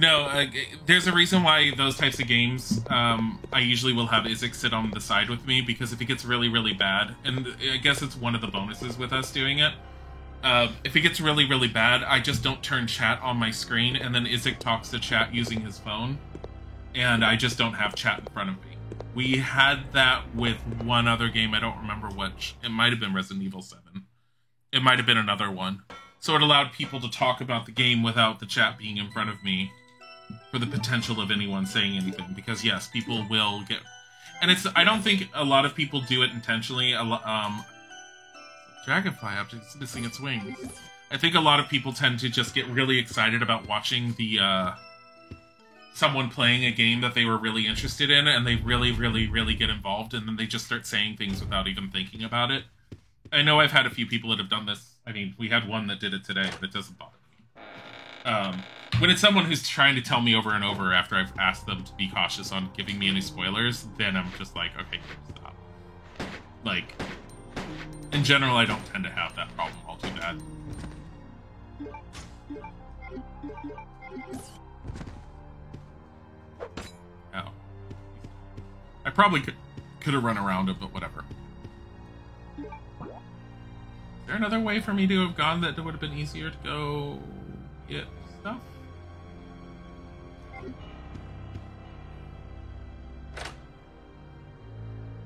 No, there's a reason why those types of games, I usually will have Isaac sit on the side with me, because if it gets really, really bad, and I guess it's one of the bonuses with us doing it, if it gets really, really bad, I just don't turn chat on my screen, and then Isaac talks to chat using his phone, and I just don't have chat in front of me. We had that with one other game, I don't remember which. It might have been Resident Evil 7. It might have been another one. So it allowed people to talk about the game without the chat being in front of me, for the potential of anyone saying anything. Because yes, people will get... And it's... I don't think a lot of people do it intentionally. Dragonfly object is missing its wings. I think a lot of people tend to just get really excited about watching the, someone playing a game that they were really interested in, and they really, really, really get involved, and then they just start saying things without even thinking about it. I know I've had a few people that have done this. I mean, we had one that did it today, but it doesn't bother me. When it's someone who's trying to tell me over and over after I've asked them to be cautious on giving me any spoilers, then I'm just like, okay, stop. Like, in general, I don't tend to have that problem all too bad. Oh. I probably could have run around it, but whatever. Is there another way for me to have gone that would have been easier to go get stuff?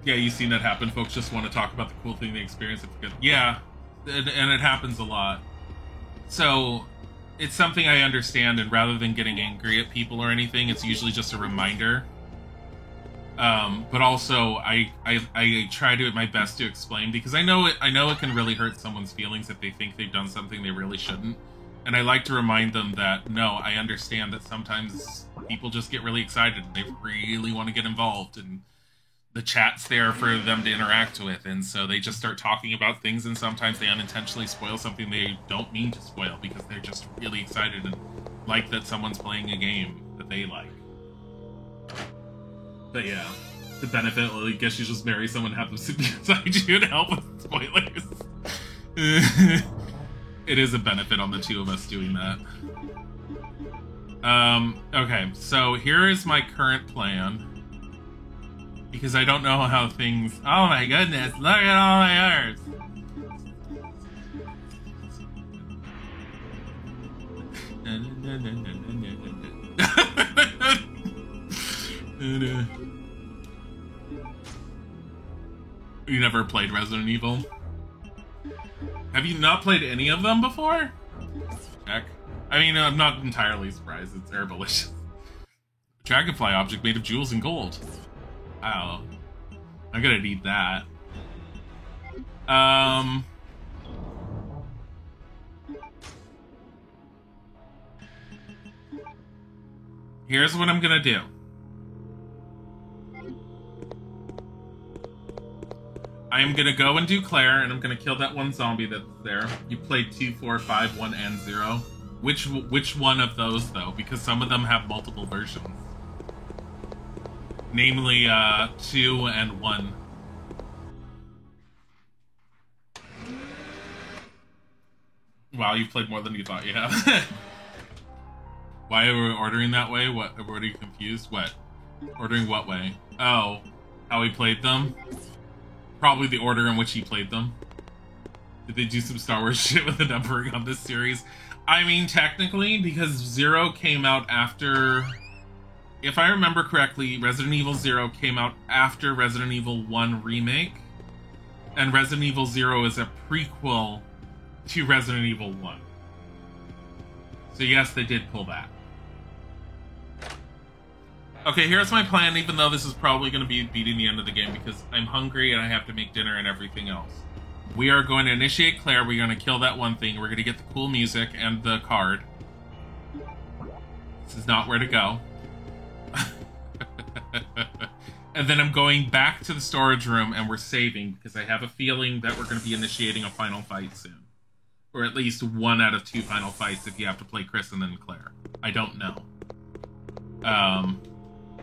Yeah, you've seen that happen. Folks just want to talk about the cool thing they experienced. Yeah, and it happens a lot. So, it's something I understand, and rather than getting angry at people or anything, it's usually just a reminder But also I try to my best to explain, because I know it can really hurt someone's feelings if they think they've done something they really shouldn't. And I like to remind them that, no, I understand that sometimes people just get really excited and they really want to get involved, and the chat's there for them to interact with, and so they just start talking about things, and sometimes they unintentionally spoil something they don't mean to spoil because they're just really excited and like that someone's playing a game that they like. But yeah, the benefit, well, I guess you just marry someone and have them sit beside you to help with spoilers. It is a benefit on the two of us doing that. Okay, so here is my current plan. Because I don't know how things... Oh my goodness, look at all my R's! You never played Resident Evil? Have you not played any of them before? Heck. I mean, I'm not entirely surprised. It's herbalicious. Dragonfly object made of jewels and gold. Wow. I'm gonna need that. Here's what I'm gonna do. I am gonna go and do Claire, and I'm gonna kill that one zombie that's there. You played 2, 4, 5, 1, and 0. Which one of those, though? Because some of them have multiple versions. Namely, 2 and 1. Wow, you've played more than you thought you have. Why are we ordering that way? What? Are you confused? What? Ordering what way? Oh, how he played them? Probably the order in which he played them. Did they do some Star Wars shit with the numbering on this series? I mean, technically, because 0 came out after... If I remember correctly, Resident Evil 0 came out after Resident Evil 1 Remake. And Resident Evil 0 is a prequel to Resident Evil 1. So yes, they did pull that. Okay, here's my plan, even though this is probably going to be beating the end of the game, because I'm hungry and I have to make dinner and everything else. We are going to initiate Claire, we're going to kill that one thing, we're going to get the cool music and the card. This is not where to go. And then I'm going back to the storage room and we're saving, because I have a feeling that we're going to be initiating a final fight soon. Or at least 1 out of 2 final fights if you have to play Chris and then Claire. I don't know.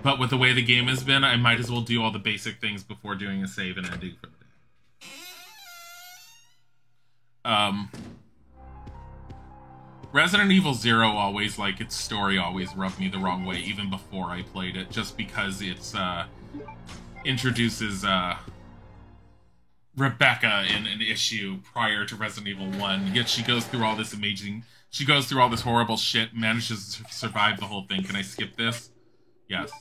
But with the way the game has been, I might as well do all the basic things before doing a save and ending for the day. Resident Evil 0 always, like, its story always rubbed me the wrong way, even before I played it, just because it's, introduces, Rebecca in an issue prior to Resident Evil 1, yet she goes through all this horrible shit, manages to survive the whole thing. Can I skip this? Yes.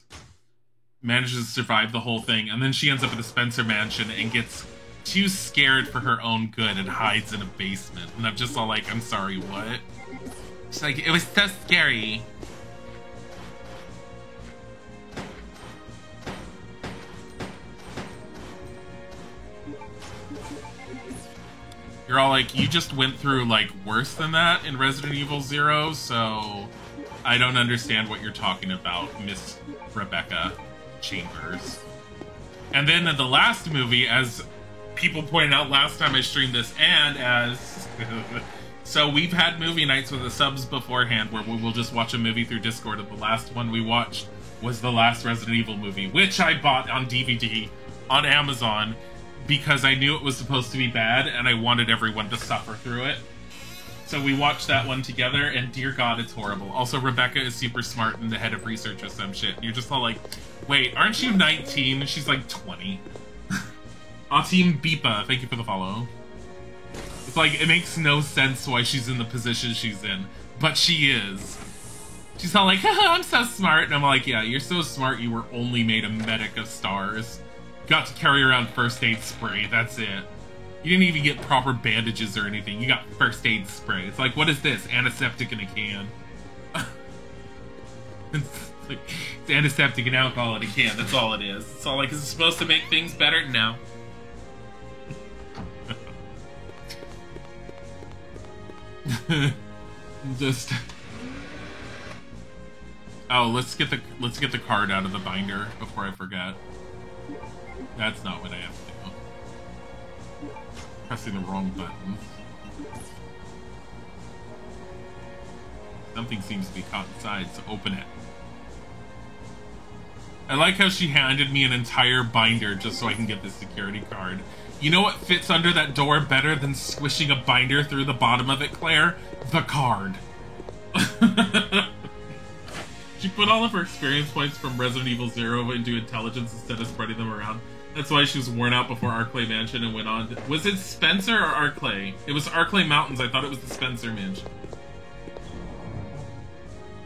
Manages to survive the whole thing, and then she ends up at the Spencer Mansion and gets too scared for her own good and hides in a basement. And I'm just all like, I'm sorry, what? She's like, it was so scary. You're all like, you just went through, like, worse than that in Resident Evil 0, so I don't understand what you're talking about, Miss Rebecca Chambers. And then in the last movie, as people pointed out last time I streamed this, and as... so we've had movie nights with the subs beforehand where we will just watch a movie through Discord, and the last one we watched was the last Resident Evil movie, which I bought on DVD on Amazon, because I knew it was supposed to be bad, and I wanted everyone to suffer through it. So we watched that one together, and dear God, it's horrible. Also, Rebecca is super smart and the head of research or some shit. And you're just all like, wait, aren't you 19? And she's like 20. Team Beepa, thank you for the follow. It's like, it makes no sense why she's in the position she's in, but she is. She's all like, haha, I'm so smart. And I'm like, yeah, you're so smart you were only made a medic of stars. Got to carry around first aid spray, that's it. You didn't even get proper bandages or anything. You got first aid spray. It's like, what is this? Antiseptic in a can. Like, it's antiseptic and alcohol in a can. That's all it is. It's all like, is it supposed to make things better? No. Just. Oh, let's get the card out of the binder before I forget. That's not what I have to do. Pressing the wrong buttons. Something seems to be caught inside, so open it. I like how she handed me an entire binder just so I can get this security card. You know what fits under that door better than squishing a binder through the bottom of it, Claire? The card. She put all of her experience points from Resident Evil 0 into intelligence instead of spreading them around. That's why she was worn out before Arklay Mansion and went on to... Was it Spencer or Arklay? It was Arklay Mountains. I thought it was the Spencer Mansion.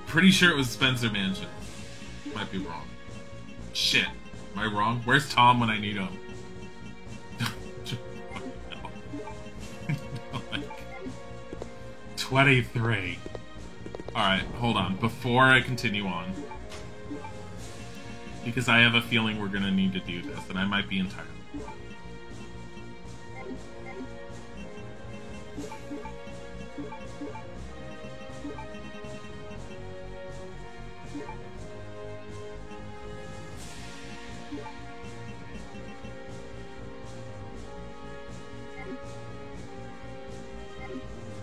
Pretty sure it was Spencer Mansion. Might be wrong. Shit. Am I wrong? Where's Tom when I need him? Like, 23. Alright, hold on. Before I continue on. Because I have a feeling we're gonna need to do this, and I might be entirely wrong.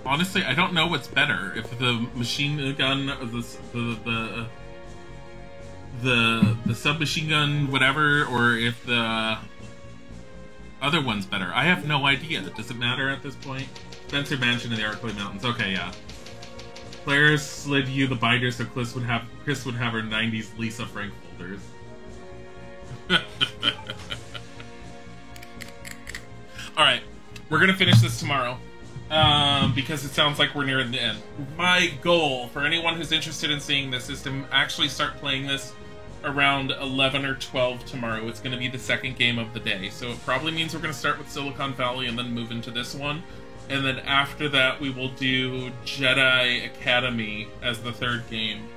Honestly, I don't know what's better. If the machine gun, or the submachine gun, whatever, or if the other one's better. I have no idea. Does it matter at this point? Spencer Mansion in the Arklay Mountains. Okay, yeah. Claire slid you the binder so Chris would have her 90s Lisa Frank folders. Alright, we're gonna finish this tomorrow. Because it sounds like we're nearing the end. My goal, for anyone who's interested in seeing this, is to actually start playing this around 11 or 12 tomorrow. It's going to be the second game of the day, so it probably means we're going to start with Silicon Valley and then move into this one. And then after that, we will do Jedi Academy as the third game,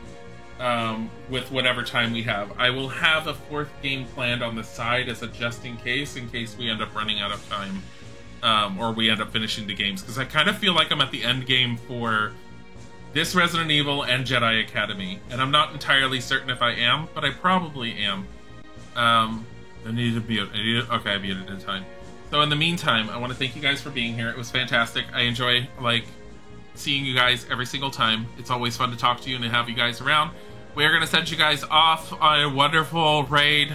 with whatever time we have. I will have a fourth game planned on the side as a just in case we end up running out of time. Or we end up finishing the games, because I kind of feel like I'm at the end game for this Resident Evil and Jedi Academy, and I'm not entirely certain if I am, but I probably am. I need to be... Okay, I beat it in time. So in the meantime, I want to thank you guys for being here. It was fantastic. I enjoy, like, seeing you guys every single time. It's always fun to talk to you and to have you guys around. We're going to send you guys off on a wonderful raid.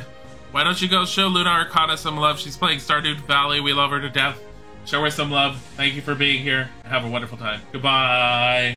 Why don't you go show Luna Arcana some love? She's playing Stardew Valley. We love her to death. Show her some love. Thank you for being here. Have a wonderful time. Goodbye.